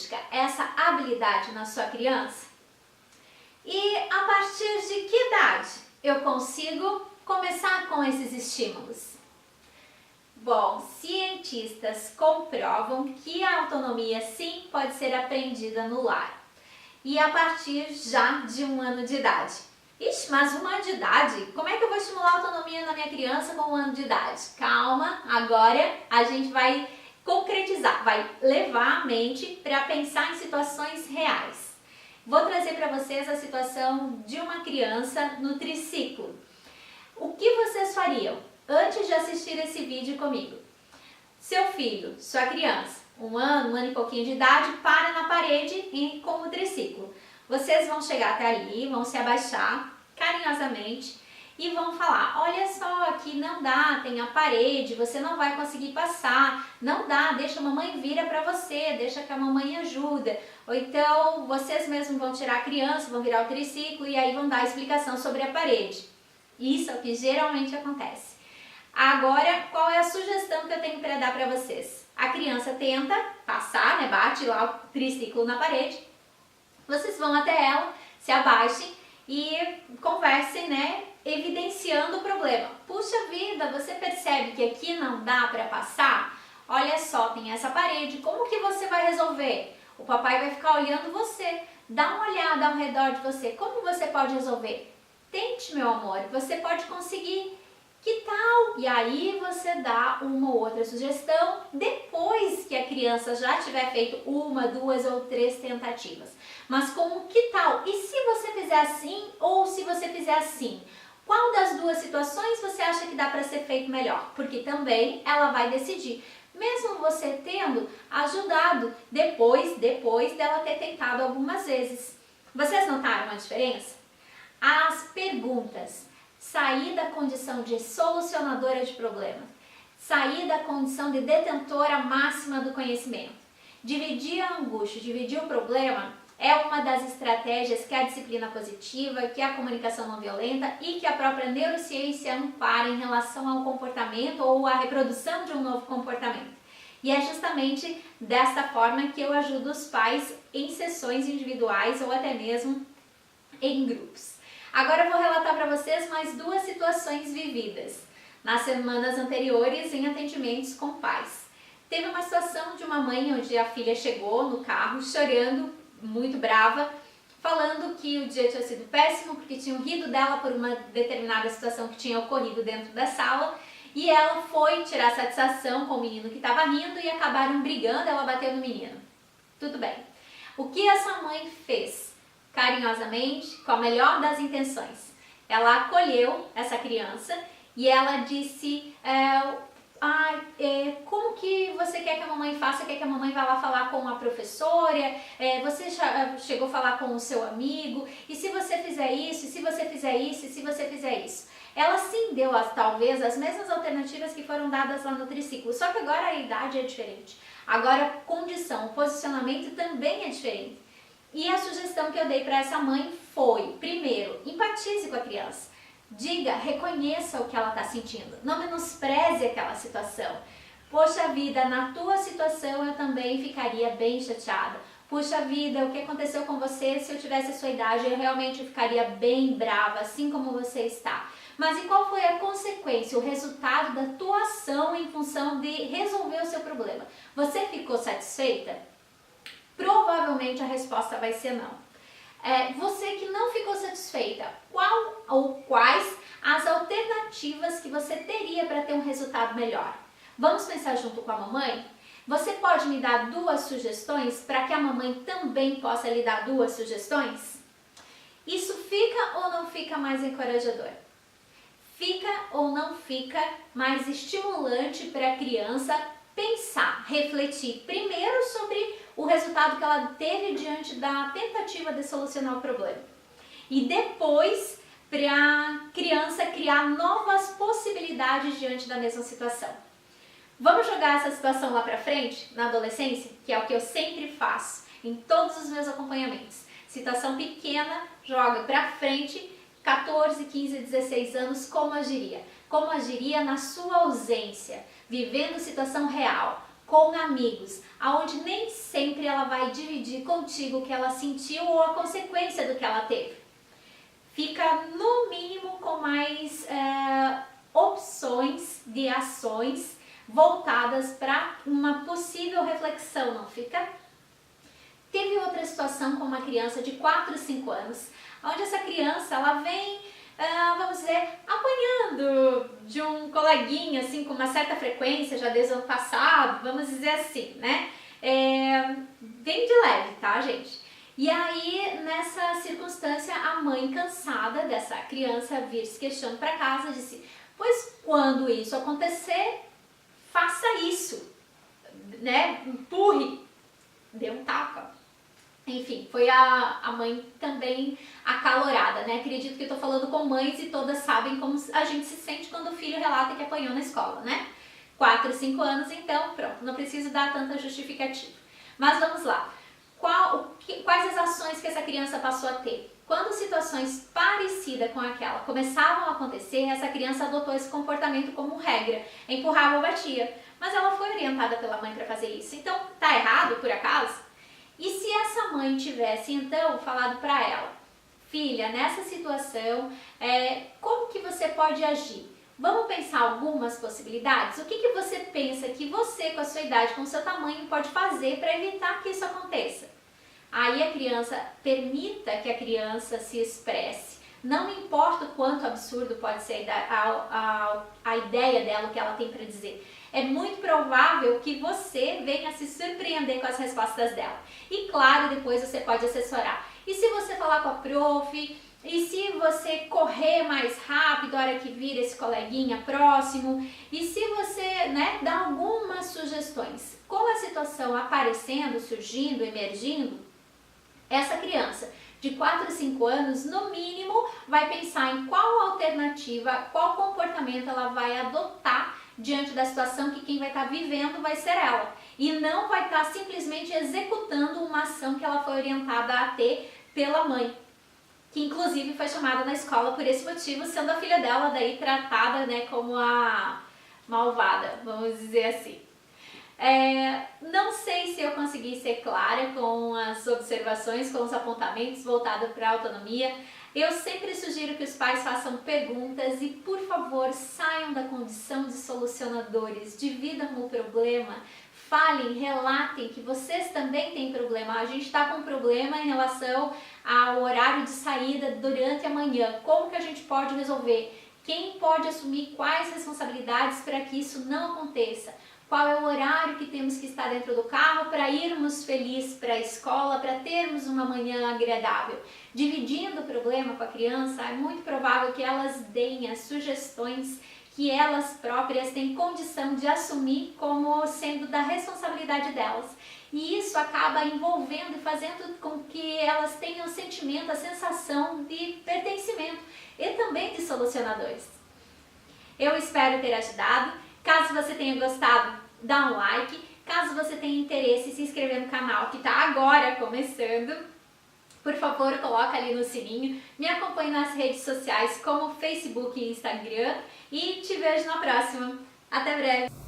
busca essa habilidade na sua criança? E a partir de que idade eu consigo começar com esses estímulos? Bom, cientistas comprovam que a autonomia sim pode ser aprendida no lar e a partir já de 1 ano de idade. Ixi, mas 1 ano de idade? Como é que eu vou estimular a autonomia na minha criança com 1 ano de idade? Calma, agora a gente vai concretizar, vai levar a mente para pensar em situações reais. Vou trazer para vocês a situação de uma criança no triciclo. O que vocês fariam antes de assistir esse vídeo comigo? Seu filho, sua criança, 1 ano e pouquinho de idade, para na parede com o triciclo. Vocês vão chegar até ali, vão se abaixar carinhosamente e vão falar: olha só, aqui não dá, tem a parede, você não vai conseguir passar, não dá, deixa a mamãe vira para você, deixa que a mamãe ajuda. Ou então vocês mesmos vão tirar a criança, vão virar o triciclo e aí vão dar a explicação sobre a parede. Isso é o que geralmente acontece. Agora, qual é a sugestão que eu tenho para dar para vocês? A criança tenta passar, né, bate lá o triciclo na parede, vocês vão até ela, se abaixem e conversem, né, evidenciando o problema. Puxa vida, você percebe que aqui não dá para passar? Olha só, tem essa parede, como que você vai resolver? O papai vai ficar olhando você, dá uma olhada ao redor de você, como você pode resolver? Tente, meu amor, você pode conseguir. Que tal? E aí você dá uma ou outra sugestão depois que a criança já tiver feito 1, 2 ou 3 tentativas. Mas como que tal? E se você fizer assim ou se você fizer assim? Qual das duas situações você acha que dá para ser feito melhor? Porque também ela vai decidir. Mesmo você tendo ajudado depois dela ter tentado algumas vezes. Vocês notaram a diferença? As perguntas. Sair da condição de solucionadora de problemas, sair da condição de detentora máxima do conhecimento. Dividir a angústia, dividir o problema é uma das estratégias que a disciplina positiva, que a comunicação não violenta e que a própria neurociência ampara em relação ao comportamento ou à reprodução de um novo comportamento. E é justamente desta forma que eu ajudo os pais em sessões individuais ou até mesmo em grupos. Agora eu vou relatar para vocês mais 2 situações vividas nas semanas anteriores em atendimentos com pais. Teve uma situação de uma mãe onde a filha chegou no carro chorando, muito brava, falando que o dia tinha sido péssimo porque tinham rido dela por uma determinada situação que tinha ocorrido dentro da sala e ela foi tirar satisfação com o menino que estava rindo e acabaram brigando, ela bateu no menino. Tudo bem. O que essa mãe fez? Carinhosamente, com a melhor das intenções. Ela acolheu essa criança e ela disse: como que você quer que a mamãe faça? Quer que a mamãe vá lá falar com a professora? Você chegou a falar com o seu amigo? E se você fizer isso? E se você fizer isso? E se você fizer isso? Ela sim deu talvez as mesmas alternativas que foram dadas lá no triciclo, só que agora a idade é diferente. Agora a condição, o posicionamento também é diferente. E a sugestão que eu dei para essa mãe foi, primeiro, empatize com a criança. Diga, reconheça o que ela está sentindo. Não menospreze aquela situação. Poxa vida, na tua situação eu também ficaria bem chateada. Puxa vida, o que aconteceu com você? Se eu tivesse a sua idade, eu realmente ficaria bem brava, assim como você está. Mas e qual foi a consequência, o resultado da tua ação em função de resolver o seu problema? Você ficou satisfeita? Provavelmente a resposta vai ser não. Você que não ficou satisfeita, qual ou quais as alternativas que você teria para ter um resultado melhor? Vamos pensar junto com a mamãe? Você pode me dar 2 sugestões para que a mamãe também possa lhe dar 2 sugestões? Isso fica ou não fica mais encorajador? Fica ou não fica mais estimulante para a criança pensar, refletir primeiro sobre o resultado que ela teve diante da tentativa de solucionar o problema e depois para a criança criar novas possibilidades diante da mesma situação. Vamos jogar essa situação lá para frente, na adolescência, que é o que eu sempre faço em todos os meus acompanhamentos. Situação pequena, joga para frente, 14, 15, 16 anos, como agiria? Como agiria na sua ausência, vivendo situação real, com amigos, aonde nem sempre ela vai dividir contigo o que ela sentiu ou a consequência do que ela teve. Fica no mínimo com mais opções de ações voltadas para uma possível reflexão, não fica? Teve outra situação com uma criança de 4, 5 anos, onde essa criança ela vem, vamos dizer, apanhando de um coleguinha assim com uma certa frequência, já desde o ano passado, vamos dizer assim, né? Bem de leve, tá, gente? E aí, nessa circunstância, a mãe, cansada dessa criança vir se queixando para casa, disse: pois quando isso acontecer, faça isso, né? Empurre, dê um tapa. Enfim, foi a mãe também acalorada, né? Acredito que eu tô falando com mães e todas sabem como a gente se sente quando o filho relata que apanhou na escola, né? 4, 5 anos, então pronto, não preciso dar tanta justificativa. Mas vamos lá. Quais as ações que essa criança passou a ter? Quando situações parecidas com aquela começavam a acontecer, essa criança adotou esse comportamento como regra, empurrava ou batia. Mas ela foi orientada pela mãe para fazer isso. Então, tá errado por acaso? E se essa mãe tivesse então falado para ela: filha, nessa situação, como que você pode agir? Vamos pensar algumas possibilidades? O que você pensa que você, com a sua idade, com o seu tamanho, pode fazer para evitar que isso aconteça? Aí a criança, permita que a criança se expresse. Não importa o quanto absurdo pode ser a ideia dela, o que ela tem para dizer. É muito provável que você venha se surpreender com as respostas dela. E claro, depois você pode assessorar. E se você falar com a prof? E se você correr mais rápido a hora que vir esse coleguinha próximo? E se você, né, dá algumas sugestões? Com a situação aparecendo, surgindo, emergindo, essa criança de 4 a 5 anos, no mínimo, vai pensar em qual alternativa, qual comportamento ela vai adotar diante da situação que quem vai estar vivendo vai ser ela. E não vai estar simplesmente executando uma ação que ela foi orientada a ter pela mãe, que inclusive foi chamada na escola por esse motivo, sendo a filha dela daí tratada, né, como a malvada, vamos dizer assim. Não sei se eu consegui ser clara com as observações, com os apontamentos voltados para a autonomia. Eu sempre sugiro que os pais façam perguntas e, por favor, saiam da condição de solucionadores, dividam o problema, falem, relatem que vocês também têm problema. A gente está com um problema em relação ao horário de saída durante a manhã. Como que a gente pode resolver? Quem pode assumir quais responsabilidades para que isso não aconteça? Qual é o horário que temos que estar dentro do carro para irmos felizes para a escola, para termos uma manhã agradável? Dividindo o problema com a criança, é muito provável que elas deem as sugestões que elas próprias têm condição de assumir como sendo da responsabilidade delas. E isso acaba envolvendo e fazendo com que elas tenham o sentimento, a sensação de pertencimento e também de solucionadores. Eu espero ter ajudado. Caso você tenha gostado, dá um like. Caso você tenha interesse em se inscrever no canal que está agora começando, por favor, coloca ali no sininho. Me acompanhe nas redes sociais como Facebook e Instagram. E te vejo na próxima. Até breve!